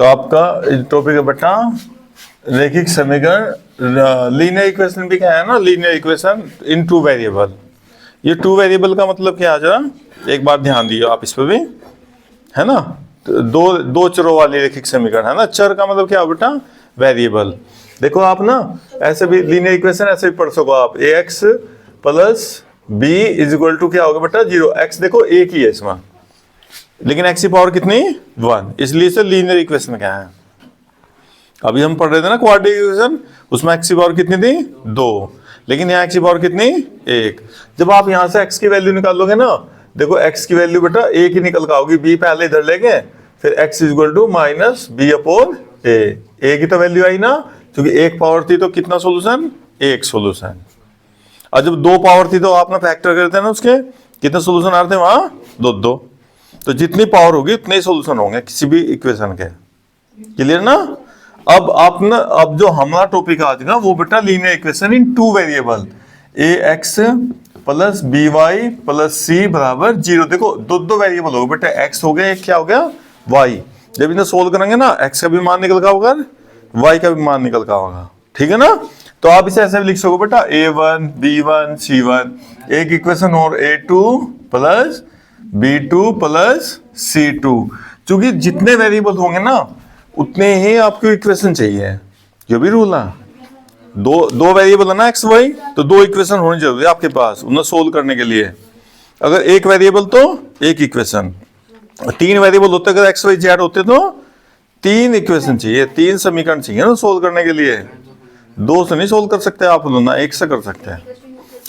तो आपका टॉपिक है बेटा रैखिक समीकरण। लीनियर इक्वेशन भी क्या है ना, linear equation in two variable. ये टू वेरिएबल का मतलब क्या है, जरा एक बार ध्यान दियो आप इस पर भी, है ना। तो दो चरों वाली रैखिक समीकरण है ना। चर का मतलब क्या है बेटा, वेरिएबल। देखो आप ना ऐसे भी लीनियर इक्वेशन ऐसे भी पढ़ सको आप, A X plus B is equal to क्या होगा बेटा, 0। एक्स देखो एक ही है इसमें, लेकिन एक्स की पावर कितनी, 1, इसलिए इसे लीनियर इक्वेशन क्या है। अभी हम पढ़ रहे थे ना क्वाड्रेटिक इक्वेशन, उसमें एक्स की पावर कितनी थी, 2, लेकिन यहाँ एक्स की पावर कितनी, 1। जब आप यहाँ से एक्स की वैल्यू निकालोगे ना, देखो एक्स की वैल्यू बेटा एक ही निकल कर आओगी, बी पहले इधर लेंगे, फिर X is equal to minus B upon A की तो वैल्यू आई ना, क्योंकि एक पावर थी तो कितना सोल्यूशन, एक सोल्यूशन। और जब 2 पावर थी तो आपने फैक्टर करते हैं ना उसके, कितने सोल्यूशन आ रहे थे वहां, 2। तो जितनी पावर होगी उतने ही सोल्यूशन होंगे किसी भी इक्वेशन के। क्लियर ना। अब जो हमारा टॉपिक आज का वो बेटा linear equation in two variable, A X plus B Y plus C बराबर 0। देखो दो वेरिएबल हो बेटा, एक्स हो गया, एक क्या हो गया, वाई। जब इन्हें सोल्व करेंगे ना, एक्स का भी मान निकल का होगा, वाई का भी मान निकल का होगा, ठीक है ना। तो आप इसे ऐसे भी लिख सको बेटा, a1 b1 c1, एक इक्वेशन और a2 plus b2 plus c2। क्योंकि जितने वेरिएबल होंगे ना उतने ही आपको इक्वेशन चाहिए, जो भी रूल है। दो वेरिएबल है ना एक्स वाई, तो 2 इक्वेशन होनी जरूरी है आपके पास उन्हें सोल्व करने के लिए। अगर एक वेरिएबल तो एक इक्वेशन, 3 वेरिएबल होते अगर एक्स वाई जेड होते तो 3 इक्वेशन चाहिए, 3 समीकरण चाहिए ना सोल्व करने के लिए। 2 से नहीं सोल्व कर सकते आप, ना 1 से कर सकते हैं।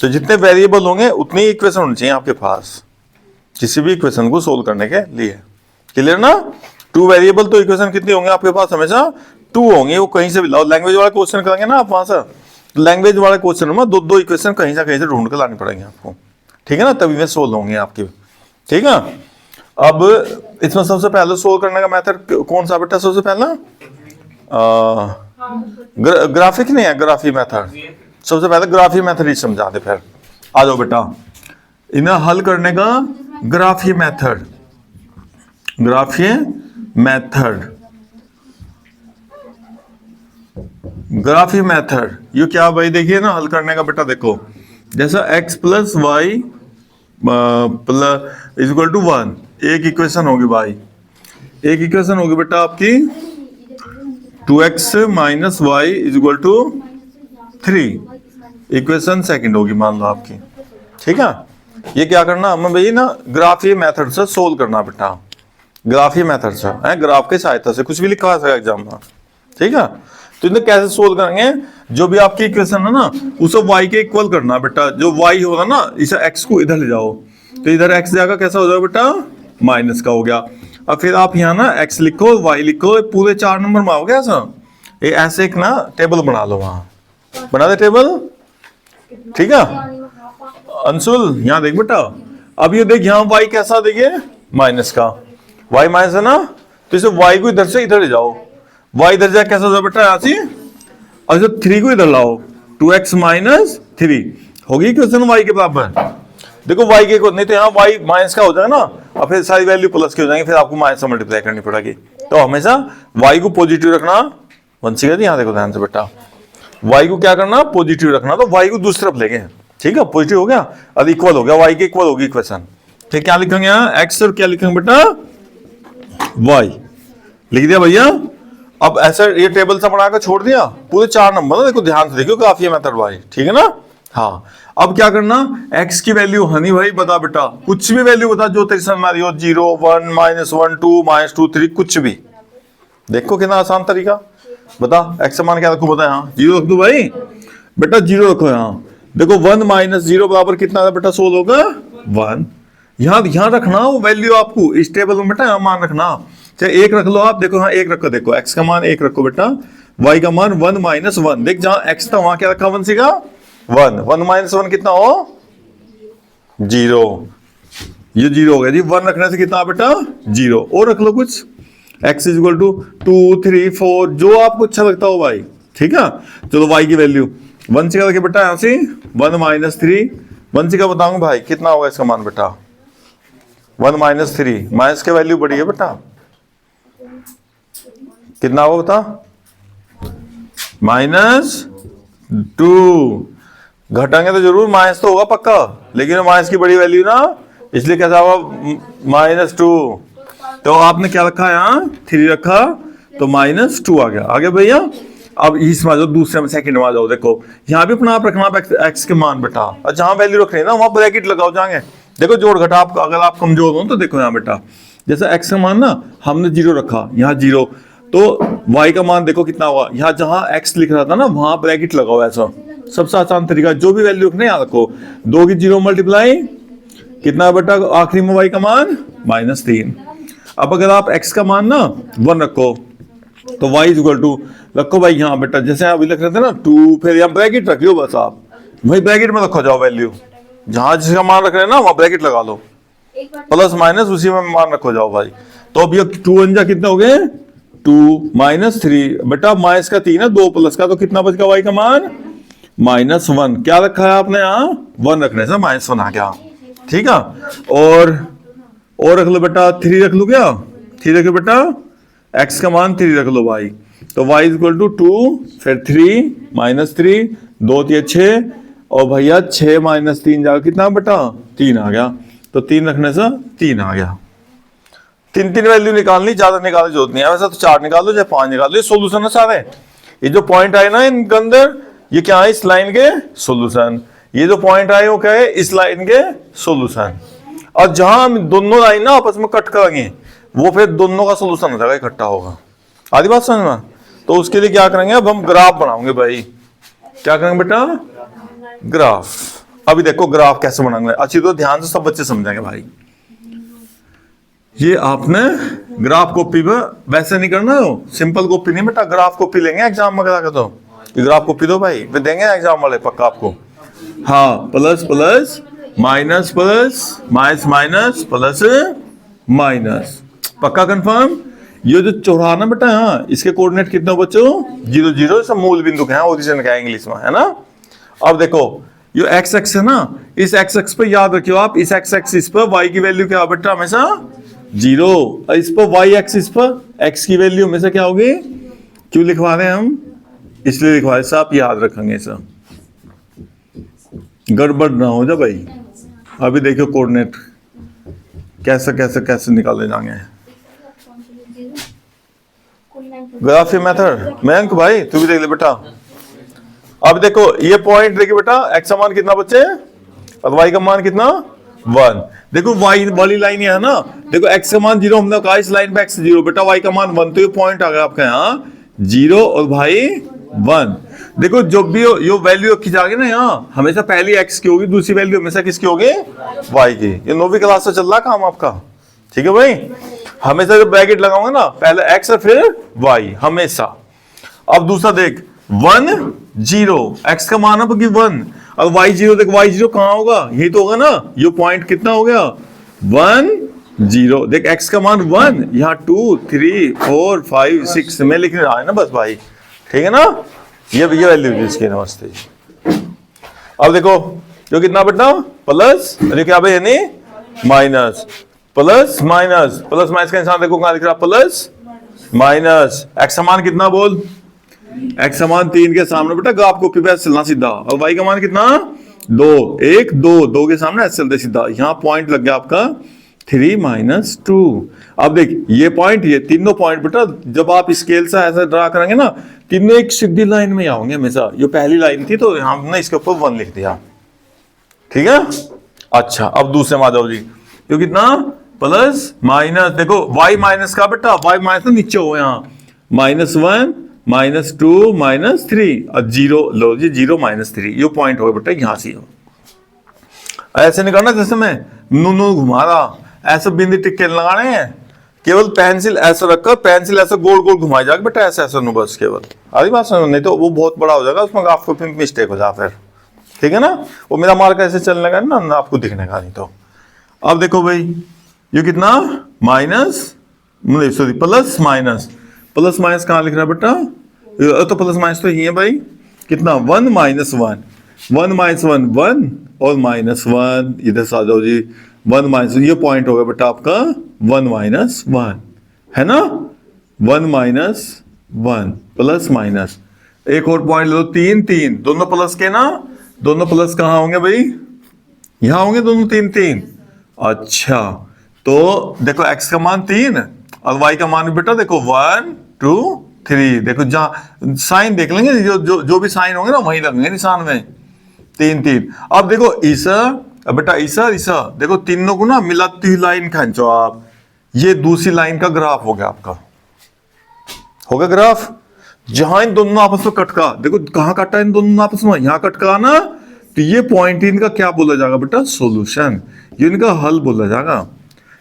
तो जितने वेरिएबल होंगे उतनी इक्वेशन होनी चाहिए आपके पास किसी भी इक्वेशन को सोल्व करने के लिए। क्लियर ना। 2 वेरिएबल तो इक्वेशन कितनी होंगे आपके पास, हमेशा 2 होंगे। वो कहीं से भी लाओ, लैंग्वेज वाला क्वेश्चन करेंगे ना आप वहां से, लैंग्वेज वाले क्वेश्चन में 2 इक्वेशन कहीं से ढूंढ कर लानी पड़ेंगे आपको, ठीक है ना, तभी वे सोल्व होंगे आपकी, ठीक है। अब इसमें सबसे पहले सोल्व करने का मेथड कौन सा बेटा, सबसे पहला ग्राफिक नहीं है, ग्राफी मेथड। सबसे पहले ग्राफी मेथड ही समझा दे, फिर आ जाओ बेटा इन्हें हल करने का graphy method. Graphy method, graphy method ये क्या भाई, देखिए ना हल करने का बेटा। देखो जैसा x plus Y plus is equal to 1, एक इक्वेशन होगी भाई, एक इक्वेशन होगी बेटा आपकी 2x माइनस Y is equal to 3, equation second होगी मान लो आपकी, ठीक है। ये क्या करना हमें भाई ना, ग्राफी मेथड से सोल्व करना बेटा, ग्राफी मेथड से है, ग्राफ की सहायता से, कुछ भी लिखा है एग्जाम में, ठीक है। तो इन्हें कैसे सोल्व करेंगे, जो भी आपकी इक्वेशन है ना उसे y के इक्वल करना बेटा। जो y होगा ना, इसे x को इधर ले जाओ, तो इधर x जाएगा, कैसा हो जाएगा बेटा, माइनस का हो गया। अब फिर आप यहाँ ना x लिखो, y लिखो, पूरे 4 नंबर में आओगे ऐसा। ये ऐसे एक ना टेबल बना लो, वहां बना दे टेबल, ठीक है। अंशुल यहाँ देख बेटा, अब ये देख यहाँ y कैसा, देखिए माइनस का, y माइनस है ना, तो इसे y को इधर से इधर ले जाओ, y इधर जाए कैसा होगा बेटा, यहाँ से, और इसे 3 को इधर लाओ, 2x माइनस 3 होगी क्वेश्चन y के बराबर। देखो y के नहीं तो यहाँ y माइनस का हो जाएगा ना, और फिर सारी वैल्यू प्लस की हो जाएंगी, फिर आपको माइनस से मल्टीप्लाई करनी पड़ेगी। तो हमेशा y को पॉजिटिव रखना, वंशिका जी यहाँ देखो ध्यान से बेटा, y को क्या करना, पॉजिटिव रखना। तो y को दूसरी तरफ लेंगे, ठीक है, पॉजिटिव हो गया और इक्वल हो गया, y के इक्वल होगी इक्वेशन। फिर क्या लिखेंगे यहाँ, x और क्या लिखेंगे बेटा, y लिख दिया भैया। अब ऐसा ये टेबल से बनाकर छोड़ दिया, पूरे 4 नंबर, देखो ध्यान से देखो, काफी है मेथड भाई, ठीक है ना। हाँ अब क्या करना, x की वैल्यू हनी भाई बता बेटा, कुछ भी वैल्यू बता जो तेरी समझ में आ रही हो, 0 1 -1 2 -2 3, कुछ भी। देखो कितना आसान तरीका, बता x का मान क्या रखो, बता यहाँ 0 रख दो भाई बेटा, 0 रखो यहाँ। देखो 1 - 0 बराबर कितना है बेटा, सोल्व होगा 1। यहाँ ध्यान रखना वो वैल्यू आपको इस टेबल में बेटा यहाँ मान रखना, चाहे 1 रख लो आप, देखो हाँ 1 रखो, देखो x का मान 1 रखो बेटा, y का मान 1 - 1, देख जहां x था वहां क्या रखा, 1 सीगा 1, 1 - 1 कितना हो, 0, ये 0 हो गया जी। 1 रखने से कितना बेटा, 0, और रख लो कुछ, x इज इक्वल टू 2 3 4, जो आपको अच्छा लगता हो भाई, ठीक है। चलो y की वैल्यू 1 सीगा रखे बेटा, यहाँ से 1 - 3, 1 सीगा बताऊंगा भाई कितना होगा इसका मान बेटा, 1 - 3, माइनस की वैल्यू बड़ी है बेटा, कितना होगा बता? -2। घटाएंगे तो जरूर माइनस तो होगा पक्का, लेकिन माइनस की बड़ी वैल्यू ना, इसलिए कैसा होगा? -2। तो आपने क्या रखा है यहाँ? 3 रखा, तो -2 आ गया। आगे भैया अब इसमें आ जाओ, दूसरे में सेकंड में आ जाओ। देखो यहाँ भी अपना आप रखना एक्स के मान बेटा, और जहां वैल्यू रख रहे हैं ना वहां ब्रैकेट लगाओ जाएंगे। देखो जोड़ घटा आप, अगर आप कमजोर हो तो देखो यहाँ बेटा, जैसे एक्स का मान ना हमने 0 रखा, यहाँ 0, तो y का मान देखो कितना हुआ। यहाँ जहां x लिख रहा था ना वहां ब्रैकेट लगाओ। ऐसा सबसे आसान तरीका, जो भी वैल्यू रखने यहाँ रखो। 2 की 0 मल्टीप्लाई कितना है बेटा? आखिरी में y का मान -3। अब अगर आप x का मान ना 1 रखो तो y इज इक्वल टू रखो भाई यहाँ बेटा, जैसे अभी लिख रहे थे ना 2, फिर यहाँ ब्रैकेट रख लो बस। आप वही ब्रैकेट में रखो जाओ वैल्यू, जहां जिसका मान रख रहे हैं ना वहां ब्रैकेट लगा लो, प्लस माइनस उसी में मान रखो जाओ भाई। तो अब ये 2 अंजा कितने हो गए? 2 -3 बेटा, माइनस का 3 है, 2 प्लस का, तो कितना बच गया y का मान? -1। क्या रखा है आपने यहाँ? 1 रखने से -1 आ गया। ठीक है, और रख लो बेटा, 3 रख लो। क्या 3 रख लो बेटा? x का मान 3 रख लो भाई, तो y इज इक्वल टू 2, फिर 3 -3, 2 3 6, और भैया 6 -3 जाकर कितना बेटा? 3 आ गया। तो 3 रखने से 3 आ गया। 3 वैल्यू निकालनी, ज्यादा निकालने की जरूरत नहीं है। वैसे तो 4 निकाल लो चाहे 5 निकाल लो, ये सोल्यूशन है सारे। ये जो पॉइंट आए ना इनके अंदर, ये क्या है? इस लाइन के सोल्यूशन। ये जो पॉइंट आए वो क्या है? इस लाइन के सोल्यूशन। और जहां हम दोनों लाइन ना आपस में कट करेंगे, वो फिर दोनों का सोल्यूशन हो जाएगा, इकट्ठा होगा। आधी बात समझ में? तो उसके लिए क्या करेंगे? अब हम ग्राफ बनाओगे भाई। क्या करेंगे बेटा? ग्राफ। अभी देखो ग्राफ कैसे बनाएंगे, अच्छी तो ध्यान से सब बच्चे समझेंगे भाई। ये आपने ग्राफ कॉपी पे वैसे नहीं करना हो, सिंपल कॉपी नहीं बेटा, ग्राफ कॉपी लेंगे एग्जाम में करा। तो ये ग्राफ कॉपी दो भाई, फिर देंगे एग्जाम वाले पक्का आपको। हाँ, plus plus minus plus minus minus plus minus, पक्का कंफर्म। ये जो चौराहा ना बेटा, हाँ इसके कोऑर्डिनेट कितने बच्चों? 0 0, सब मूल बिंदु के हैं, ओरिजिन का इंग्लिश में है ना। अब देखो ये एक्स एक्स है ना, इस एक्स एक्स पे याद रखियो आप, इस एक्स एक्सिस पर y की वैल्यू क्या बेटा? हमेशा 0। इस पर y एक्सिस पर x की वैल्यू हमेशा क्या होगी? क्यों लिखवा रहे हैं हम? इसलिए लिखवा रहे, आप याद रखेंगे सब, गड़बड़ ना हो जा भाई। अभी देखियो कोऑर्डिनेट कैसे कैसे कैसे निकाले जाएंगे। ग्राफ मेथड मयंक भाई तू भी देख ले बेटा। अब देखो ये पॉइंट देखिए बेटा, x का मान कितना बच्चे और y का मान कितना? 1। देखो y वाली लाइन है ना, देखो x का मान 0 हमने कहा, इस लाइन पे x 0 बेटा, y का मान 1, तो ये पॉइंट आ गया आपका यहाँ 0 और भाई 1। देखो जब भी यो वैल्यू रखी जाएगी ना यहाँ, हमेशा पहली x की होगी, दूसरी वैल्यू हमेशा किसकी होगी? y की। ये 9वीं क्लास से चल रहा काम आपका, ठीक है भाई। हमेशा जब ब्रैकेट लगाओगे ना, पहले x और फिर y हमेशा। अब दूसरा देख 1 0, x का मान है 1 और y 0, देख y 0 कहां होगा? यही तो होगा ना, ये पॉइंट कितना हो गया? 1 0। देख x का मान 1, यहाँ 2 3 4 5 6 में लिख रहा है ना बस भाई, ठीक है ना। ये वैल्यू इसकी, नमस्ते। अब देखो जो कितना बेटा? प्लस, अरे क्या भाई यानी minus, plus minus, plus minus का इंसान देखो कहां लिख रहा? Plus minus. x का मान कितना बोल? x का मान 3 के सामने बेटा ग्राफ को पे चलना सीधा, और y का मान कितना? 2 1 2 2 के सामने ऐसे चलते सीधा। यहाँ पॉइंट लग गया आपका 3 - 2। अब देख ये पॉइंट, ये तीनों पॉइंट बेटा जब आप स्केल से ऐसा ड्रा करेंगे ना, तीनों एक सीधी लाइन में आओगे हमेशा। ये पहली लाइन थी तो हमने इसके ऊपर 1 लिख दिया, ठीक है। अच्छा अब दूसरे में आ जाओ जी, ये कितना? प्लस माइनस, देखो y माइनस का बेटा, y माइनस नीचे हो यहाँ, -1 -2 -3 और 0, लो जी 0 -3, ये पॉइंट होगा बेटा यहां से। ऐसे नहीं करना जैसे मैं नू घुमा रहा, ऐसे बिंदी टिक्के लगाने हैं, केवल पेंसिल ऐसा रखकर पेंसिल ऐसे गोल गोल घुमाई जाएगा बेटा, ऐसे ऐसे नो बस केवल। आधी बात समझ, नहीं तो वो बहुत बड़ा हो जाएगा, उसमें आपको फिर मिस्टेक हो जाए फिर, ठीक है ना। वो मेरा मार्क ऐसे चलने का ना आपको दिखने का नहीं। तो अब देखो भाई ये कितना? Sorry plus minus, plus minus कहाँ लिख रहा है बेटा? तो प्लस माइनस तो यही है भाई, कितना? 1 - 1 1 - 1 1 और -1 इधर से आ जाओ जी, 1 - ये पॉइंट होगा बेटा आपका 1 - 1 है ना, 1 - 1 प्लस माइनस, एक और पॉइंट लो 3 3, दोनों प्लस के ना, दोनों प्लस कहाँ होंगे भाई, यहां होंगे दोनों 3 3। अच्छा तो देखो x का मान 3 और y का मान भी बेटा देखो 1 2 3, देखो जहां साइन देख लेंगे, जो भी साइन होंगे ना वहीं लगेंगे निशान में, 3 3। अब देखो ईसा, बेटा ईसा देखो तीनों को ना मिलाती हुई लाइन खींचो आप, ये दूसरी लाइन का ग्राफ हो गया आपका, होगा ग्राफ। जहां इन दोनों आपस में कटका, देखो कहां कटा इन दोनों आपस में, यहां कटका ना, तो ये पॉइंट इनका क्या बोला जाएगा बेटा, सॉल्यूशन, ये इनका हल बोला जाएगा।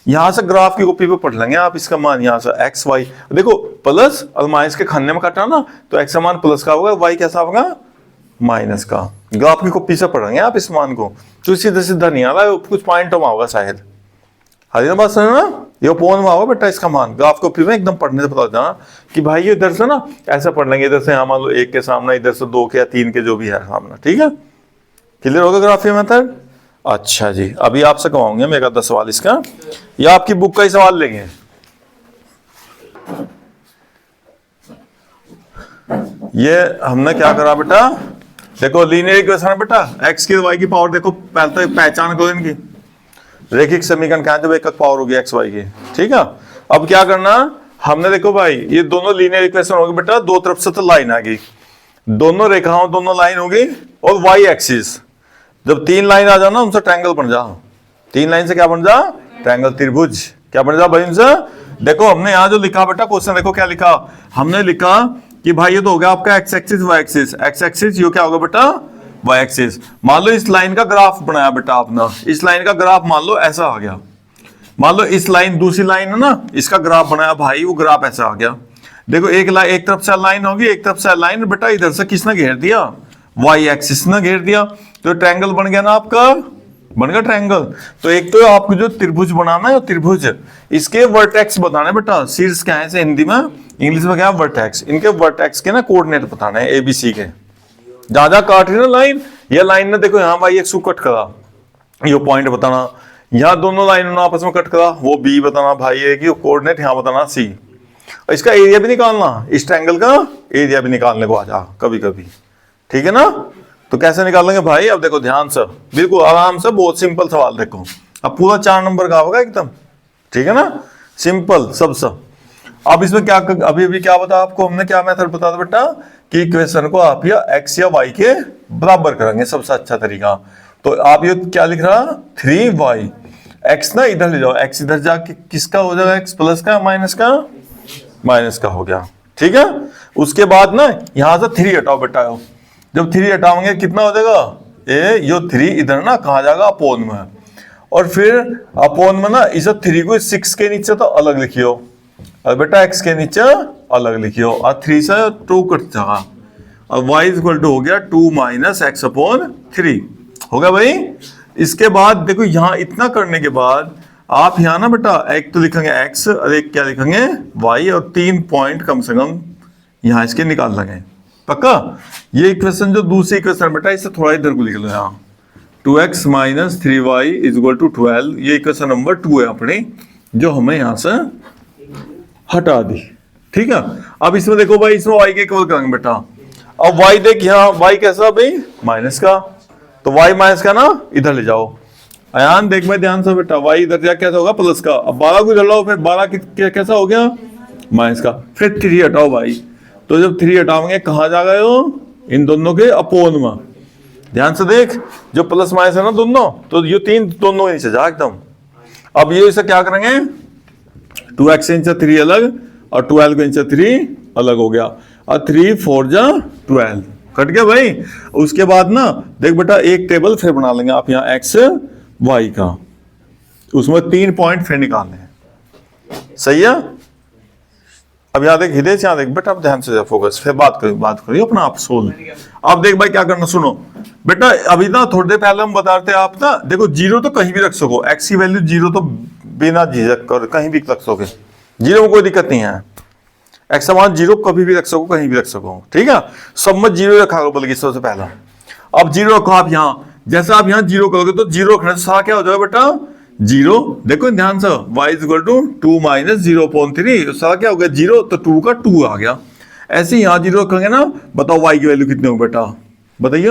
यहां से ग्राफ की कॉपी पे पढ़ लेंगे आप इसका मान, यहां से एक्स वाई, देखो प्लस और माइनस के खाने में काटा ना, तो एक्स का मान प्लस का होगा, वाई कैसा होगा माइनस का। ग्राफ की कॉपी से पढ़ेंगे आप इस मान को, तो सीधा सीधा नहीं आ रहा है, कुछ पॉइंट में होगा शायद, हरी ना बात समझ ना, ये पॉइंट में होगा बेटा इसका मान, ग्राफ कॉपी में एकदम पढ़ने से पता जाना कि भाई ये इधर से ना ऐसा पढ़ लेंगे, इधर से यहाँ मान लो 1 के सामने, इधर से 2 के या 3 के जो भी है सामने, ठीक है, क्लियर होगा ग्राफी मेथड। अच्छा जी, अभी आपसे कहूंगे मैं एक आधा सवाल इसका, या आपकी बुक का ही सवाल लेंगे। ये हमने क्या करा बेटा, देखो लीनियर इक्वेशन है बेटा, x की y की पावर देखो, पहले तो पहचान करो इनकी, रैखिक समीकरण क्या है जब एक पावर होगी x y की, ठीक है। अब क्या करना, हमने देखो भाई ये दोनों लीनियर इक्वेशन होगी बेटा, दो तरफ से तो लाइन आ गई, दोनों रेखाओं दोनों लाइन होगी, और y एक्सिस, जब 3 लाइन आ जाओ ना उनसे ट्रायंगल बन जा, 3 लाइन से क्या बन जा, ट्रायंगल त्रिभुज, क्या बन जा भाई उनसे। देखो हमने यहाँ जो लिखा बेटा क्वेश्चन, देखो क्या लिखा, हमने लिखा कि भाई ये तो हो गया आपका X axis Y axis, X axis ये क्या होगा बेटा वाई एक्सिस। मान लो इस लाइन का ग्राफ बनाया बेटा आपने, इस लाइन का ग्राफ मान लो ऐसा आ गया, मान लो इस लाइन दूसरी लाइन है ना, इसका ग्राफ बनाया भाई, वो ग्राफ ऐसा आ गया। देखो एक तरफ से लाइन होगी, एक तरफ से लाइन, बेटा इधर से किसने घेर दिया, वाई एक्सिस ने घेर दिया, तो ट्रायंगल बन गया ना आपका, बन गया ट्रायंगल। तो एक तो आपको जो त्रिभुज बनाना है, त्रिभुज इसके वर्टेक्स बताना है बेटा, शीर्ष क्या है हिंदी में, इंग्लिश में क्या है वर्टेक्स, इनके वर्टेक्स के ना कोऑर्डिनेट बताना है एबीसी के, जहां जहां काट रही ना लाइन, ये लाइन ने देखो यहाँ भाई एक्स को कट करा, ये पॉइंट बताना, यहाँ दोनों लाइन आपस में कट करा, वो बी बताना भाई है कि कोऑर्डिनेट यहाँ बताना सी, इसका एरिया भी निकालना, इस ट्रायंगल का एरिया भी निकालने को आ जा कभी कभी, ठीक है ना। तो कैसे निकालेंगे भाई, अब देखो ध्यान से, बिल्कुल आराम से, बहुत सिंपल सवाल, देखो अब पूरा 4 नंबर का होगा एकदम, ठीक है ना, सिंपल सबसे। अब इसमें क्या, अभी क्या बता आपको हमने, क्या मेथड बता बेटा, कि इक्वेशन को आप या x या y के बराबर करेंगे, सबसे अच्छा तरीका। तो आप ये क्या लिख रहा, 3y, x ना इधर ले जाओ, x इधर जाके किसका हो जाएगा, x प्लस का माइनस का, माइनस का हो गया, ठीक है। उसके बाद ना यहां से 3 हटाओ बेटा, जब 3 हटाओगे कितना हो जाएगा, ये 3 इधर ना कहा जाएगा अपोन में, और फिर अपोन में ना इस 3 को 6 के नीचे तो अलग लिखियो, और बेटा x के नीचे अलग लिखियो, और 3 से 2 कट जाएगा, और y इक्वल टू हो गया 2 माइनस x अपॉन 3, हो गया भाई। इसके बाद देखो यहाँ इतना करने के बाद आप यहाँ ना बेटा एक तो लिखेंगे x और एक क्या लिखेंगे y, और 3 पॉइंट कम से कम यहाँ इसके निकाल लेंगे, पक्का। ये इक्वेशन जो दूसरी इक्वेशन बेटा, इससे थोड़ा इधर को लिख लो, यहाँ 2x minus 3y is equal to 12, ये इक्वेशन नंबर 2 है अपनी, जो हमें यहाँ से हटा दी, ठीक है। अब इसमें देखो भाई, इसमें y के इक्वल करेंगे बेटा, अब y देख यहाँ y कैसा भाई माइनस का, तो y माइनस का ना इधर ले जाओ, अयान देख मैं ध्यान से बेटा, y इधर जा कैसा होगा प्लस का, अब 12 को इधर लाओ, फिर 12 कैसा हो गया माइनस का, फिर 3 हटाओ भाई, तो जब 3 हटाओगे कहाँ जा गए हो, इन दोनों के अपोन में, ध्यान से देख, जो प्लस माइनस है ना दोनों, तो ये 3 दोनों नीचे जा एकदम। अब ये इसे क्या करेंगे, 2x इंच 3 अलग, और 12 को इंच 3 अलग हो गया, और 3 4 जा 12 कट गया भाई। उसके बाद ना देख बेटा एक टेबल फिर बना लेंगे आप, यहाँ x y का, उसमें 3 पॉइंट फिर निकालने हैं, सही है। अब यहाँ देख हृदय, यहाँ देख बेटा, अब ध्यान से फोकस, फिर बात करिए अपना आप सोल। अब देख भाई क्या करना, सुनो बेटा, अभी ना थोड़ी देर पहले हम बता रहे थे आप ना, देखो 0 तो कहीं भी रख सको, x की वैल्यू 0 तो बिना झिझक कर कहीं भी रख सकोगे, 0 में कोई दिक्कत नहीं है, x का मान 0 कभी भी रख सको, कहीं भी रख सको, ठीक है। सब में 0 रखा करो, बल्कि सबसे पहला अब 0 रखो आप यहाँ, जैसा आप यहाँ 0 करोगे तो 0 रखने से सारा क्या हो जाएगा बेटा 0, देखो ध्यान से, y is equal to 2 minus 0 upon 3, सारा क्या हो गया 0, तो 2 का 2 आ गया, ऐसे यहाँ जीरो रखेंगे ना, बताओ y की वैल्यू कितनी होगी बेटा, बताइए।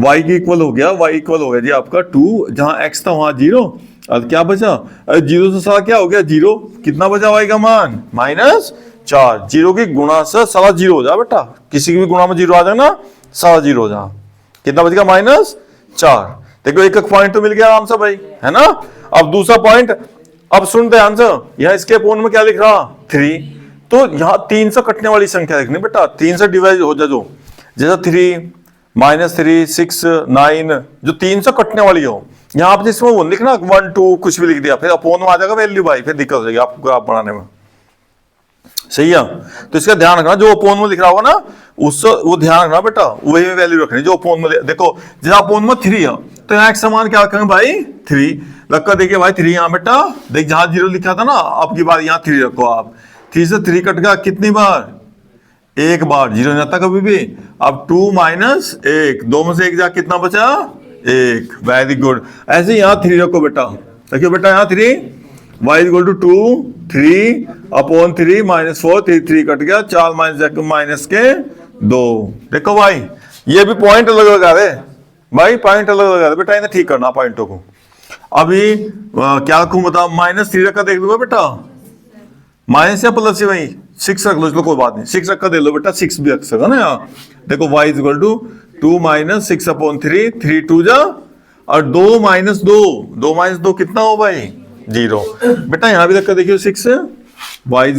y की इक्वल हो गया, y इक्वल हो गया जी आपका 2, जहां x था वहां 0, अब क्या बचा, अरे 0 से सारा क्या हो गया 0, कितना बचा y का मान -4, 0 की गुणा से सारा 0 हो जा बेटा, किसी की भी गुणा में 0 आ जाए ना सारा 0 हो जा, कितना बचेगा -4। देखो एक एक पॉइंट तो मिल गया आराम से भाई, है ना। अब दूसरा पॉइंट, अब सुन ध्यान से, यहाँ इसके अपोन में क्या लिख रहा 3, तो यहाँ 3 से कटने वाली संख्या लिखनी बेटा, 3 से डिवाइड हो जा, जो जैसा 3, -3, 6, 9, जो 3 से कटने वाली हो, यहाँ पे जिसमें वो लिखना 1, 2 कुछ भी लिख दिया, फिर अपोन में आ जाएगा वैल्यू भाई, फिर दिक्कत हो जाएगी आपको ग्राफ बनाने में, सही है। तो इसका ध्यान रखना, जो अपोन में लिख रहा होगा ना उससे वो ध्यान रखना बेटा, वही वैल्यू रखनी जो अपोन में। देखो जहां अपोन में 3 है तो यहाँ एक समान क्या रखेंगे भाई 3, रखकर देखिए भाई 3 यहाँ बेटा, देख जहां 0 लिखा था ना, आपकी बार यहाँ 3 रखो आप, 3 से 3 कट गया कितनी बार, एक बार, 0 नहीं आता कभी भी। अब 2 - 1, 2 में से 1 जा, कितना बचा 1, वेरी गुड। ऐसे यहाँ 3 रखो बेटा, देखियो बेटा यहाँ 3, y = 2, 3/3 -4, 3 कट गया, 4 माइनस के 2। देखो भाई ये भी पॉइंट अलग लगा रहे भाई, पॉइंट अलग लगा रहे बेटा, इन्हें ठीक करना पॉइंटों को। अभी क्या रखूं बता, -3 रखा देख लो बेटा, माइनस या प्लस है भाई, 6 रख लो, चलो कोई बात नहीं, 6 रखा दे लो बेटा, 6 भी रख सका ना यहाँ। देखो y = 2 - 6/3, 3 2 जा, और 2 - 2, 2 - 2 कितना हो भाई 0 बेटा, यहाँ भी रखकर देखियो 6, y =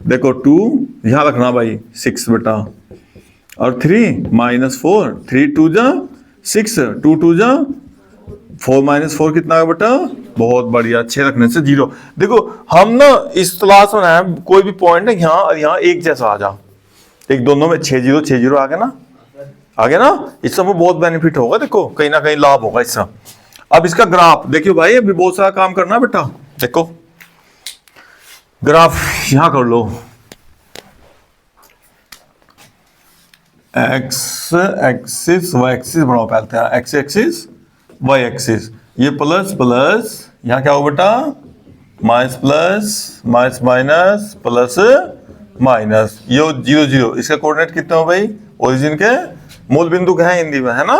देखो 2, यहाँ रखना भाई 6 बेटा, और 3 - 4, 3 2 जा 6, 2 2 जा 4 - 4 कितना है बेटा, बहुत बढ़िया, 6 रखने से 0। देखो हम ना इस तलाश में है, कोई भी पॉइंट है यहाँ और यहाँ एक जैसा आ जा, एक दोनों में 6 0 6 0 आ गया ना, आ गया ना, इससे हमें बहुत बेनिफिट होगा, देखो कहीं ना कहीं लाभ होगा इससे। अब इसका ग्राफ देखियो भाई, अभी बहुत सारा काम करना बेटा, देखो ग्राफ यहां कर लो, एक्स एक्सिस वाई एक्सिस बनाओ, पहले एक्स एक्सिस वाई एक्सिस, ये प्लस प्लस, यहां क्या हो बेटा minus plus minus minus plus minus, ये 0 0, इसका कोऑर्डिनेट कितने हो भाई, ओरिजिन के मूल बिंदु क्या है हिंदी में, है ना,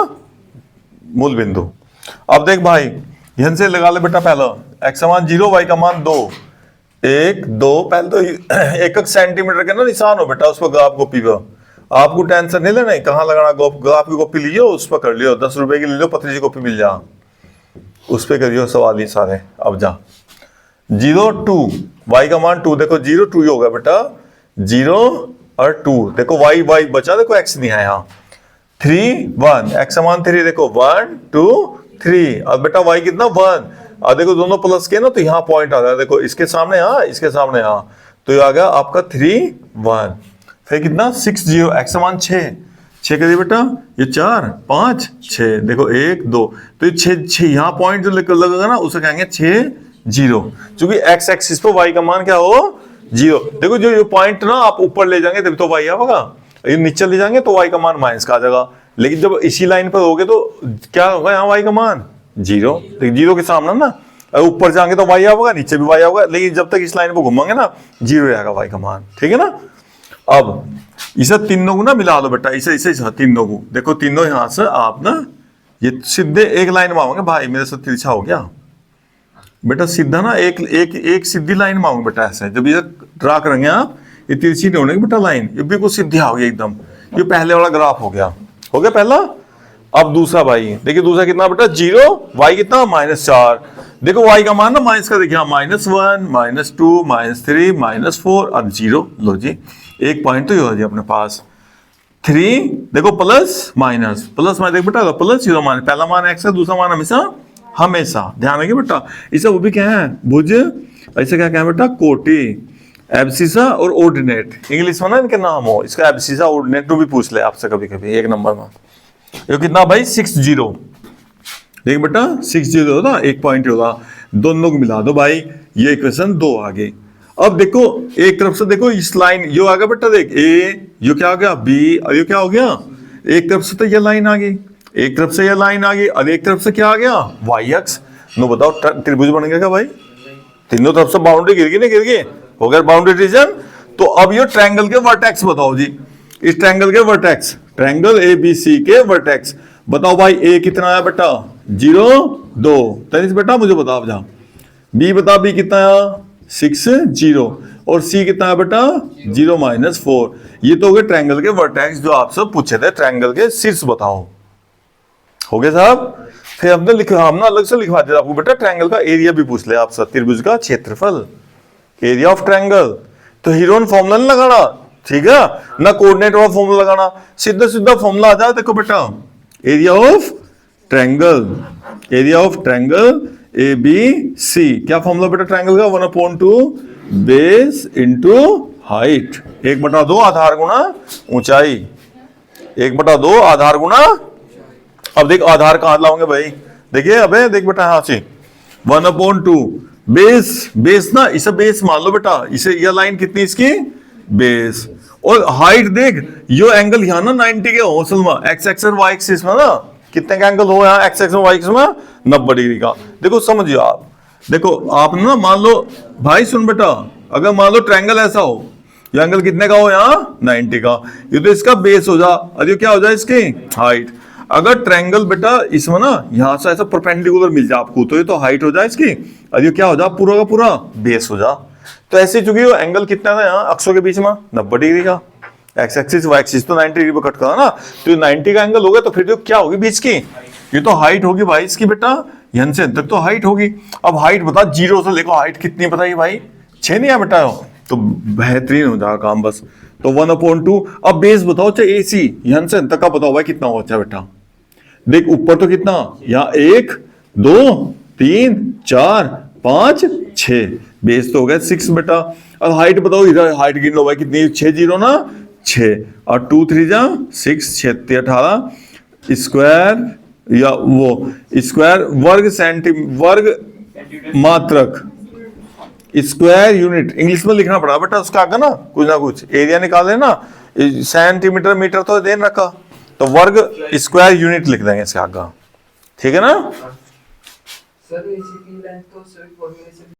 मूल बिंदु। अब देख भाई यहां से लगा ले बेटा, पहला x का मान 0, y का मान 2, 1 2, पहले तो 1 सेंटीमीटर के ना निशान हो बेटा उस पर ग्राफ कॉपी पर, आपको टेंशन नहीं लेना कहाँ लगाना, ग्राफ की कॉपी लीजिए, उस पर कर लियो, 10 रुपए की ले लो, पतली सी कॉपी मिल जा, उस पर करियो सवाल ही सारे। अब जा 0 2, y का मान 2, देखो 0 2 होगा बेटा, 0 और 2, देखो y बचा, देखो x नहीं है यहाँ, 3 1, x का मान 3, देखो 1 2 3, अब बेटा y कितना 1, और देखो दोनों प्लस के ना, तो यहाँ पॉइंट आ रहा है, देखो इसके सामने यहाँ, इसके सामने यहाँ, तो ये आ गया आपका 3 1, फिर कितना 6 0, x का मान 6 करिए बेटा, ये 4 5 6, देखो 1 2, तो ये 6 यहाँ पॉइंट जो लगेगा ना उसे कहेंगे 6 0, क्योंकि x एक्सिस पे y का मान क्या हो 0। देखो जो पॉइंट ना आप ऊपर ले जाएंगे तभी तो y आएगा, ये नीचे ले जाएंगे तो y का मान माइनस का आ जाएगा, लेकिन जब इसी लाइन पर होगे तो क्या होगा यहाँ y का मान 0, लेकिन 0 के सामने ना, ऊपर जाएंगे तो y आएगा, नीचे भी y आएगा, लेकिन जब तक इस लाइन पर घूमेंगे ना 0 आएगा y का मान, ठीक है ना। अब इसे तीनों को ना मिला लो बेटा, इसे इसे तीनों को, देखो तीनों यहाँ से आप ना ये सीधे एक लाइन में आओगे भाई, मेरे साथ तिरछा हो गया बेटा, सीधा ना एक सीधी लाइन में आओगे बेटा, ऐसे जब ये ड्रा करेंगे आप, ये तिरछी नहीं होने बेटा लाइन, ये बिल्कुल सीधी आओगी एकदम, ये पहले वाला ग्राफ हो गया पहला। अब दूसरा भाई देखिए, दूसरा कितना बेटा 0, y कितना -4, देखो y का मान ना माइनस का, देखिए -1 -2 -3 -4 और 0, लो जी एक पॉइंट तो ये हो जी अपने पास। 3 देखो प्लस माइनस देख बेटा, प्लस 0 मान, पहला मान x है, दूसरा मान हमेशा ध्यान रखिए बेटा, इसे वो भी क्या है भुज, ऐसे क्या है बेटा कोटि, एब्सिसा और ऑर्डिनेट, इंग्लिश में ना इनके नाम हो, इसका एब्सिसा ऑर्डिनेट भी पूछ ले आपसे कभी कभी एक नंबर में। ये कितना भाई 6 0, देख बेटा 6 0 होता, एक पॉइंट होगा, दोनों को मिला दो भाई, ये इक्वेशन 2 आ गई। अब देखो एक तरफ से देखो इस लाइन यो आ गया बेटा, देख ए, यो क्या हो गया बी, और यो क्या हो गया, एक तरफ से तो ये लाइन आ गई, एक तरफ से ये लाइन आ गई, और एक तरफ से क्या आ गया वाई एक्स, नो बताओ त्रिभुज बन गया क्या भाई, तीनों तरफ से बाउंड्री गिर गई, हो गया बाउंड्री रीजन। तो अब ये ट्रायंगल के वर्टेक्स बताओ जी, इस ट्रायंगल के वर्टेक्स, ट्रायंगल ABC के वर्टेक्स बताओ भाई। ए कितना आया बेटा 0 2, तनिष बेटा मुझे बता अब जा। बी बता, बी कितना आया 6 0, और सी कितना है बेटा 0 -4। ये तो हो गए ट्रायंगल के वर्टेक्स जो आपसे पूछे थे, ट्रायंगल के शीर्ष बताओ। हो गए साहब। फिर हमने लिखा, हमने अलग से लिखवा दिया आपको बेटा ट्रायंगल का एरिया भी पूछ ले आपसे, त्रिभुज का क्षेत्रफल, एरिया ऑफ ट्रायंगल। तो हीरोन फॉर्मूला नहीं लगाना, ठीक है ना, कोऑर्डिनेट वाला फॉर्मूला लगाना, सीधा सीधा फॉर्मूला आ जाए। देखो बेटा area of triangle, area of triangle ABC, क्या फॉर्मूला बेटा ट्रायंगल का 1/2 बेस इंटू हाइट, 1/2 आधार गुणा ऊंचाई, 1/2 आधार गुणा। अब देख आधार कहां लाओगे भाई, देखिए अबे देख बेटा यहां से 1/2 बेस, बेस ना, इसे बेस मान लो बेटा, इसे यह लाइन कितनी इसकी बेस, और हाइट देख यो एंगल यहाँ ना 90 के हो असल में, एक्स एक्स और वाई एक्सिस में ना कितने का एंगल हो यहाँ एक्स एक्स और वाई एक्सिस में 90 डिग्री का। देखो समझिए आप, देखो आप ना मान लो भाई, सुन बेटा, अगर मान लो ट्रायंगल ऐसा हो, ये एंगल कितने का हो यहाँ 90 का, ये तो इसका बेस हो जा, और ये क्या हो जाए इसकी हाइट। अगर ट्रायंगल बेटा इसमें ना यहाँ से ऐसा परपेंडिकुलर मिल जाए आपको, तो ये तो हाइट हो जाए इसकी, और ये क्या हो जाए पूरा का पूरा बेस हो जा। तो ऐसे चूंकि वो एंगल कितना था यहाँ अक्षों के बीच में 90 डिग्री का, एक्स एक्सिस वाई एक्सिस तो 90 डिग्री पर कट करा ना, तो ये 90 का एंगल होगा, तो फिर जो क्या होगी बीच की, ये तो हाइट होगी भाई इसकी बेटा, यहाँ से तक तो हाइट होगी। अब हाइट बता, 0 से लेकर हाइट कितनी बताइए भाई 6 नहीं है बेटा, तो बेहतरीन हो जाएगा काम बस। तो 1/2। अब बेस बताओ चाहे AC, यहाँ से तक का बताओ भाई कितना हो अच्छा बेटा। देख ऊपर तो कितना, यहाँ 1 2 3 4 5 6, बेस तो हो गया 6 बेटा। अब हाइट बताओ, इधर हाइट गिन लो भाई कितनी, 6 0 ना 6, और 2 3 जा 6, 6 18 स्क्वायर, या वो स्क्वायर वर्ग वर्ग मात्रक, स्क्वायर यूनिट इंग्लिश में लिखना पड़ा बेटा उसका आगे ना कुछ एरिया निकाले ना, सेंटीमीटर मीटर तो दे रखा, तो वर्ग स्क्वायर यूनिट लिख देंगे इसके आगे, ठीक है ना।